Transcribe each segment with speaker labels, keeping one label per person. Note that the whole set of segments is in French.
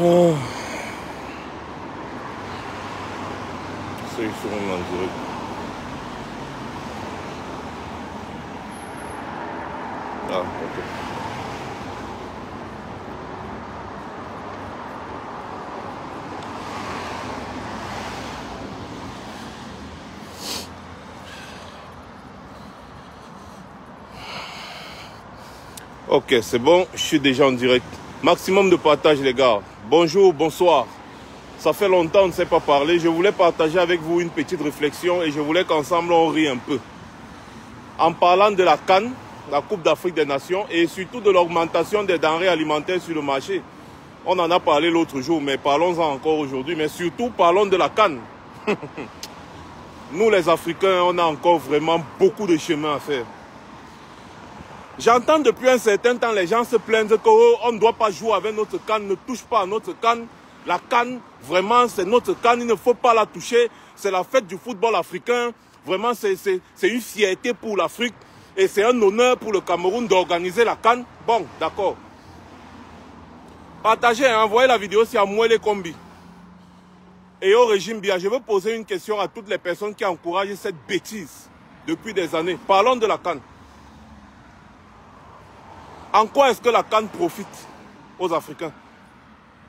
Speaker 1: Oh. C'est sur en direct. Ah, ok. Ok, c'est bon, je suis déjà en direct. Maximum de partage, les gars. Bonjour, bonsoir. Ça fait longtemps, on ne s'est pas parlé. Je voulais partager avec vous une petite réflexion et je voulais qu'ensemble on rie un peu. En parlant de la CAN, la Coupe d'Afrique des Nations, et surtout de l'augmentation des denrées alimentaires sur le marché. On en a parlé l'autre jour, mais parlons-en encore aujourd'hui. Mais surtout, parlons de la CAN. Nous, les Africains, on a encore vraiment beaucoup de chemin à faire. J'entends depuis un certain temps les gens se plaindre qu'on ne doit pas jouer avec notre CAN, ne touche pas à notre CAN. La CAN, vraiment, c'est notre CAN, il ne faut pas la toucher. C'est la fête du football africain. Vraiment, c'est une fierté pour l'Afrique. Et c'est un honneur pour le Cameroun d'organiser la CAN. Bon, d'accord. Partagez, envoyez la vidéo sur Mouélé Kombi. Et au régime Biya, je veux poser une question à toutes les personnes qui encouragent cette bêtise depuis des années. Parlons de la CAN. En quoi est-ce que la CAN profite aux Africains?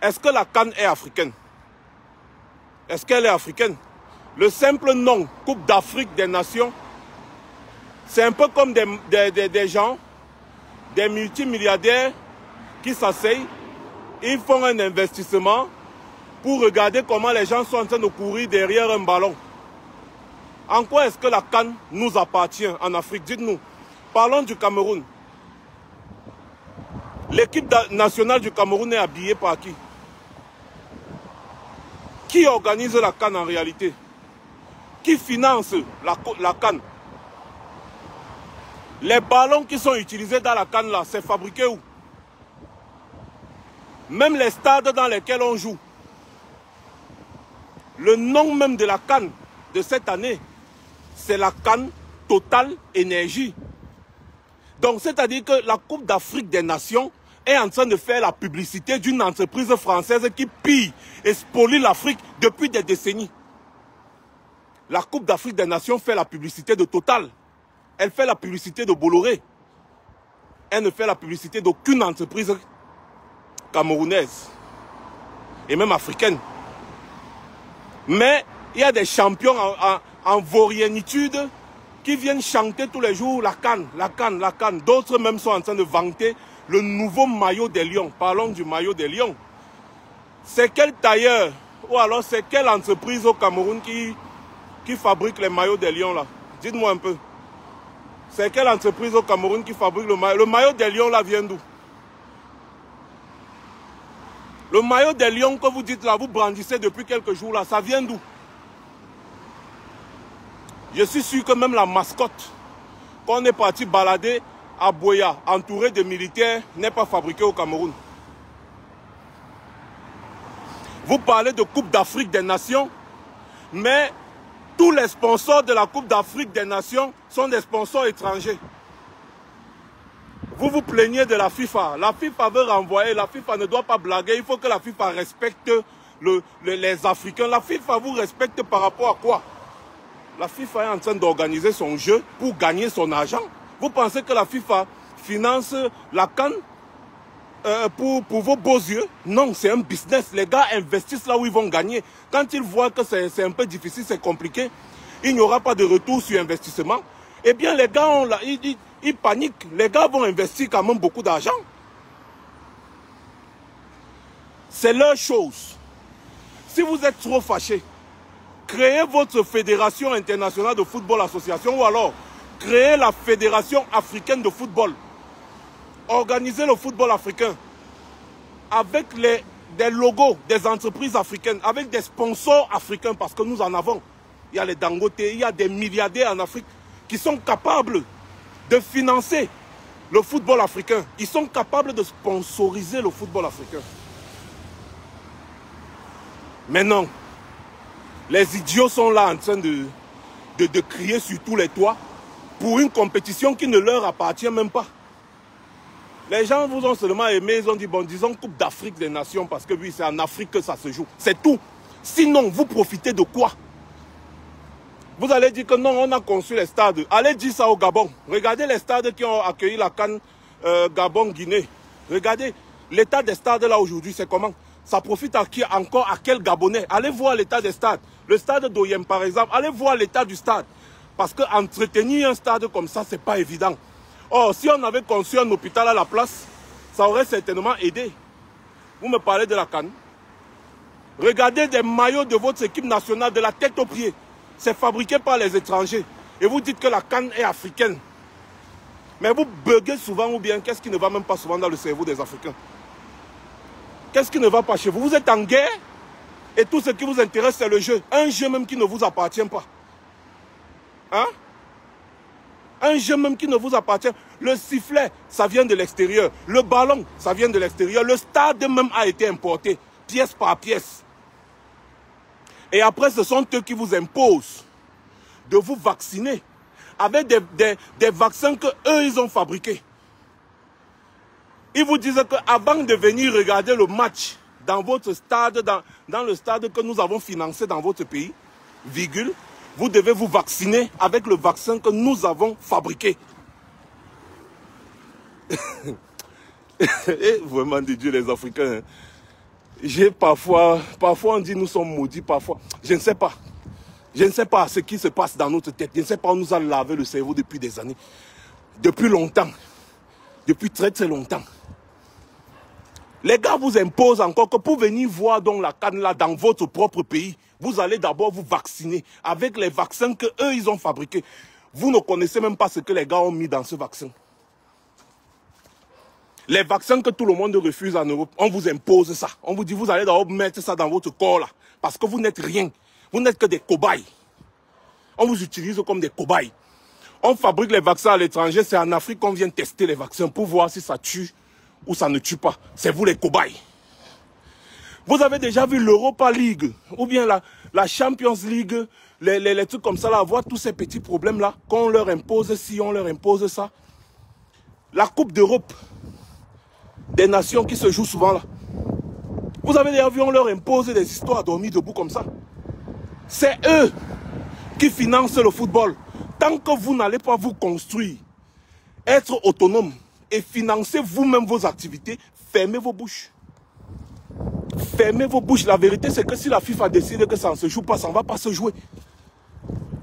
Speaker 1: Est-ce que la CAN est africaine? Est-ce qu'elle est africaine? Le simple nom, Coupe d'Afrique des Nations, c'est un peu comme des gens, des multimilliardaires qui s'asseyent, ils font un investissement pour regarder comment les gens sont en train de courir derrière un ballon. En quoi est-ce que la CAN nous appartient en Afrique? Dites-nous. Parlons du Cameroun. L'équipe nationale du Cameroun est habillée par qui? Qui organise la CAN en réalité? Qui finance la CAN? Les ballons qui sont utilisés dans la CAN là, c'est fabriqué où? Même les stades dans lesquels on joue. Le nom même de la CAN de cette année, c'est la CAN Total Énergie. Donc c'est-à-dire que la Coupe d'Afrique des Nations est en train de faire la publicité d'une entreprise française qui pille et spolie l'Afrique depuis des décennies. La Coupe d'Afrique des Nations fait la publicité de Total. Elle fait la publicité de Bolloré. Elle ne fait la publicité d'aucune entreprise camerounaise et même africaine. Mais il y a des champions en vauriennitude qui viennent chanter tous les jours la CAN, la CAN, la CAN. D'autres même sont en train de vanter le nouveau maillot des Lions. Parlons du maillot des Lions. C'est quel tailleur ou alors c'est quelle entreprise au Cameroun qui fabrique les maillots des Lions là? Dites-moi un peu. C'est quelle entreprise au Cameroun qui fabrique le maillot? Le maillot des Lions là vient d'où? Le maillot des Lions que vous dites là, vous brandissez depuis quelques jours là, ça vient d'où? Je suis sûr que même la mascotte qu'on est parti balader à Boya, entouré de militaires, n'est pas fabriquée au Cameroun. Vous parlez de Coupe d'Afrique des Nations, mais tous les sponsors de la Coupe d'Afrique des Nations sont des sponsors étrangers. Vous vous plaignez de la FIFA. La FIFA veut renvoyer. La FIFA ne doit pas blaguer. Il faut que la FIFA respecte les Africains. La FIFA vous respecte par rapport à quoi? La FIFA est en train d'organiser son jeu pour gagner son argent. Vous pensez que la FIFA finance la CAN pour vos beaux yeux? Non, c'est un business. Les gars investissent là où ils vont gagner. Quand ils voient que c'est un peu difficile, c'est compliqué, il n'y aura pas de retour sur investissement. Eh bien, les gars, ils paniquent. Les gars vont investir quand même beaucoup d'argent. C'est leur chose. Si vous êtes trop fâché, créez votre fédération internationale de football association ou alors créez la fédération africaine de football. Organisez le football africain avec des logos des entreprises africaines, avec des sponsors africains parce que nous en avons. Il y a les Dangote, il y a des milliardaires en Afrique qui sont capables de financer le football africain. Ils sont capables de sponsoriser le football africain. Mais non, les idiots sont là en train de crier sur tous les toits pour une compétition qui ne leur appartient même pas. Les gens vous ont seulement aimé, ils ont dit, bon, disons Coupe d'Afrique des Nations, parce que oui, c'est en Afrique que ça se joue. C'est tout. Sinon, vous profitez de quoi? Vous allez dire que non, on a construit les stades. Allez dire ça au Gabon. Regardez les stades qui ont accueilli la CAN Gabon-Guinée. Regardez l'état des stades là aujourd'hui, c'est comment? Ça profite à qui encore, à quel Gabonais? Allez voir l'état des stades. Le stade d'Oyem par exemple, allez voir l'état du stade. Parce qu'entretenir un stade comme ça, c'est pas évident. Or, si on avait construit un hôpital à la place, ça aurait certainement aidé. Vous me parlez de la CAN. Regardez des maillots de votre équipe nationale de la tête aux pieds. C'est fabriqué par les étrangers. Et vous dites que la CAN est africaine. Mais vous buguez souvent ou bien qu'est-ce qui ne va même pas souvent dans le cerveau des Africains? Qu'est-ce qui ne va pas chez vous? Vous êtes en guerre et tout ce qui vous intéresse c'est le jeu. Un jeu même qui ne vous appartient pas. Hein? Un jeu même qui ne vous appartient. Le sifflet, ça vient de l'extérieur. Le ballon, ça vient de l'extérieur. Le stade même a été importé, pièce par pièce. Et après, ce sont eux qui vous imposent de vous vacciner avec des vaccins qu'eux, ils ont fabriqués. Ils vous disent qu'avant de venir regarder le match dans votre stade, dans le stade que nous avons financé dans votre pays, virgule, vous devez vous vacciner avec le vaccin que nous avons fabriqué. Et vraiment de Dieu les Africains. Hein. J'ai parfois on dit nous sommes maudits, parfois. Je ne sais pas. Je ne sais pas ce qui se passe dans notre tête. Je ne sais pas, on nous a lavé le cerveau depuis des années. Depuis longtemps. Depuis très très longtemps. Les gars vous imposent encore que pour venir voir donc la CAN là dans votre propre pays, vous allez d'abord vous vacciner avec les vaccins qu'eux ils ont fabriqués. Vous ne connaissez même pas ce que les gars ont mis dans ce vaccin. Les vaccins que tout le monde refuse en Europe, on vous impose ça. On vous dit vous allez d'abord mettre ça dans votre corps là. Parce que vous n'êtes rien. Vous n'êtes que des cobayes. On vous utilise comme des cobayes. On fabrique les vaccins à l'étranger, c'est en Afrique qu'on vient tester les vaccins pour voir si ça tue ou ça ne tue pas. C'est vous les cobayes. Vous avez déjà vu l'Europa League ou bien la Champions League, les trucs comme ça, là, voir tous ces petits problèmes-là qu'on leur impose, si on leur impose ça. La Coupe d'Europe des nations qui se joue souvent là. Vous avez déjà vu, on leur impose des histoires à dormir debout comme ça. C'est eux qui financent le football. Tant que vous n'allez pas vous construire, être autonome et financer vous-même vos activités, fermez vos bouches. Fermez vos bouches. La vérité, c'est que si la FIFA décide que ça ne se joue pas, ça ne va pas se jouer.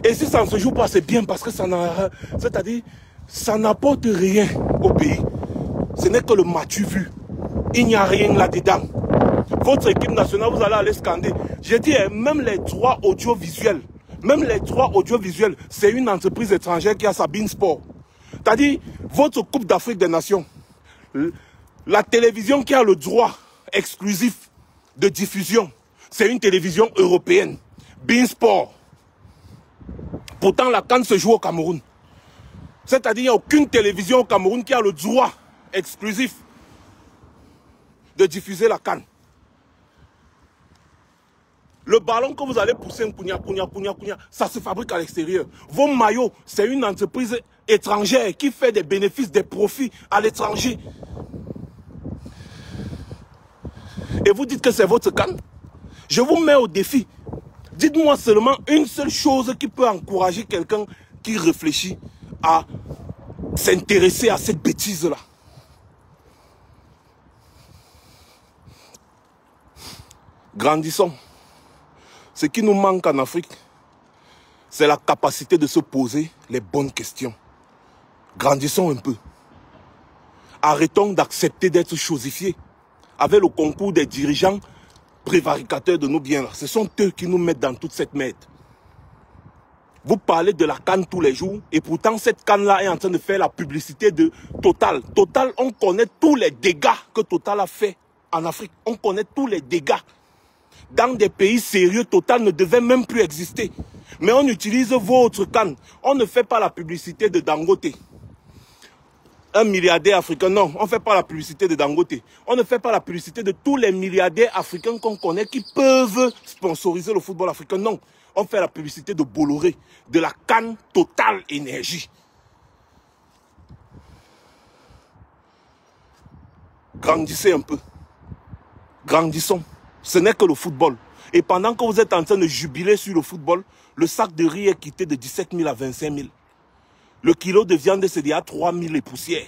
Speaker 1: Et si ça ne se joue pas, c'est bien parce que ça n'apporte rien au pays. Ce n'est que le matu vu. Il n'y a rien là-dedans. Votre équipe nationale, vous allez aller scander. J'ai dit, même les droits audiovisuels, c'est une entreprise étrangère qui a sa Beansport. C'est-à-dire, votre Coupe d'Afrique des Nations, la télévision qui a le droit exclusif de diffusion, c'est une télévision européenne, Beansport. Pourtant, la CAN se joue au Cameroun. C'est-à-dire, il n'y a aucune télévision au Cameroun qui a le droit exclusif de diffuser la CAN. Le ballon que vous allez pousser, ça se fabrique à l'extérieur. Vos maillots, c'est une entreprise étrangère qui fait des bénéfices, des profits à l'étranger. Et vous dites que c'est votre CAN? Je vous mets au défi. Dites-moi seulement une seule chose qui peut encourager quelqu'un qui réfléchit à s'intéresser à cette bêtise-là. Grandissons. Ce qui nous manque en Afrique, c'est la capacité de se poser les bonnes questions. Grandissons un peu. Arrêtons d'accepter d'être chosifiés avec le concours des dirigeants prévaricateurs de nos biens. Ce sont eux qui nous mettent dans toute cette merde. Vous parlez de la CAN tous les jours et pourtant cette CAN-là est en train de faire la publicité de Total. Total, on connaît tous les dégâts que Total a fait en Afrique. On connaît tous les dégâts. Dans des pays sérieux, Total ne devait même plus exister. Mais on utilise votre CAN. On ne fait pas la publicité de Dangote. Un milliardaire africain, non, on ne fait pas la publicité de Dangote. On ne fait pas la publicité de tous les milliardaires africains qu'on connaît qui peuvent sponsoriser le football africain. Non, on fait la publicité de Bolloré, de la CAN Total Énergie. Grandissez un peu. Grandissons. Ce n'est que le football. Et pendant que vous êtes en train de jubiler sur le football, le sac de riz est quitté de 17 000 à 25 000. Le kilo de viande est cédé à 3 000 et poussières.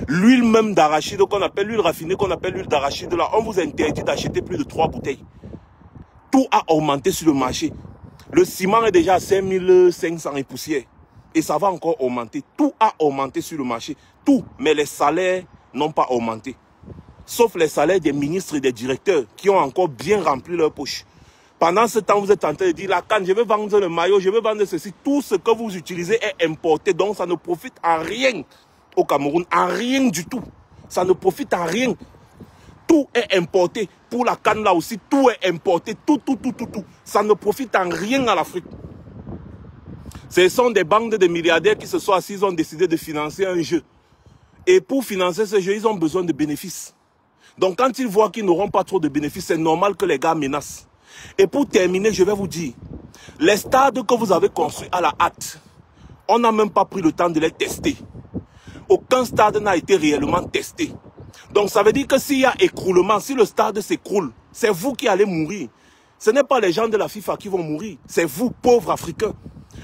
Speaker 1: L'huile même d'arachide qu'on appelle l'huile raffinée, qu'on appelle l'huile d'arachide, là, on vous interdit d'acheter plus de 3 bouteilles. Tout a augmenté sur le marché. Le ciment est déjà à 5 500 et poussières. Et ça va encore augmenter. Tout a augmenté sur le marché. Tout. Mais les salaires n'ont pas augmenté. Sauf les salaires des ministres et des directeurs qui ont encore bien rempli leur poche. Pendant ce temps, vous êtes en train de dire, la canne, je vais vendre le maillot, je vais vendre ceci. Tout ce que vous utilisez est importé. Donc, ça ne profite en rien au Cameroun. En rien du tout. Ça ne profite en rien. Tout est importé. Pour la canne là aussi, tout est importé. Tout. Ça ne profite en rien à l'Afrique. Ce sont des bandes de milliardaires qui se sont assis, ont décidé de financer un jeu. Et pour financer ce jeu, ils ont besoin de bénéfices. Donc quand ils voient qu'ils n'auront pas trop de bénéfices, c'est normal que les gars menacent. Et pour terminer, je vais vous dire, les stades que vous avez construits à la hâte, on n'a même pas pris le temps de les tester. Aucun stade n'a été réellement testé. Donc ça veut dire que s'il y a écroulement, si le stade s'écroule, c'est vous qui allez mourir. Ce n'est pas les gens de la FIFA qui vont mourir, c'est vous, pauvres Africains.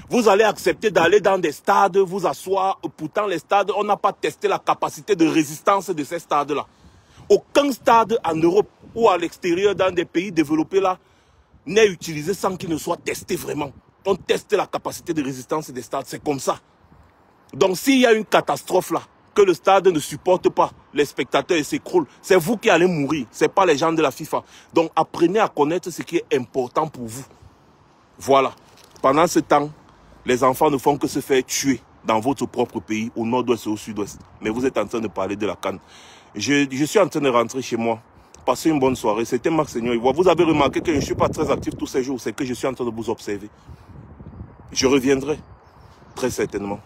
Speaker 1: Vous allez accepter d'aller dans des stades, vous asseoir. Pourtant, les stades, on n'a pas testé la capacité de résistance de ces stades-là. Aucun stade en Europe ou à l'extérieur, dans des pays développés là, n'est utilisé sans qu'il ne soit testé vraiment. On teste la capacité de résistance des stades, c'est comme ça. Donc s'il y a une catastrophe là, que le stade ne supporte pas, les spectateurs s'écroulent, c'est vous qui allez mourir, ce n'est pas les gens de la FIFA. Donc apprenez à connaître ce qui est important pour vous. Voilà. Pendant ce temps, les enfants ne font que se faire tuer dans votre propre pays, au nord-ouest et au sud-ouest. Mais vous êtes en train de parler de la CAN. Je suis en train de rentrer chez moi. Passez une bonne soirée. C'était Max Seigneur. Vous avez remarqué que je ne suis pas très actif tous ces jours. C'est que je suis en train de vous observer. Je reviendrai, très certainement.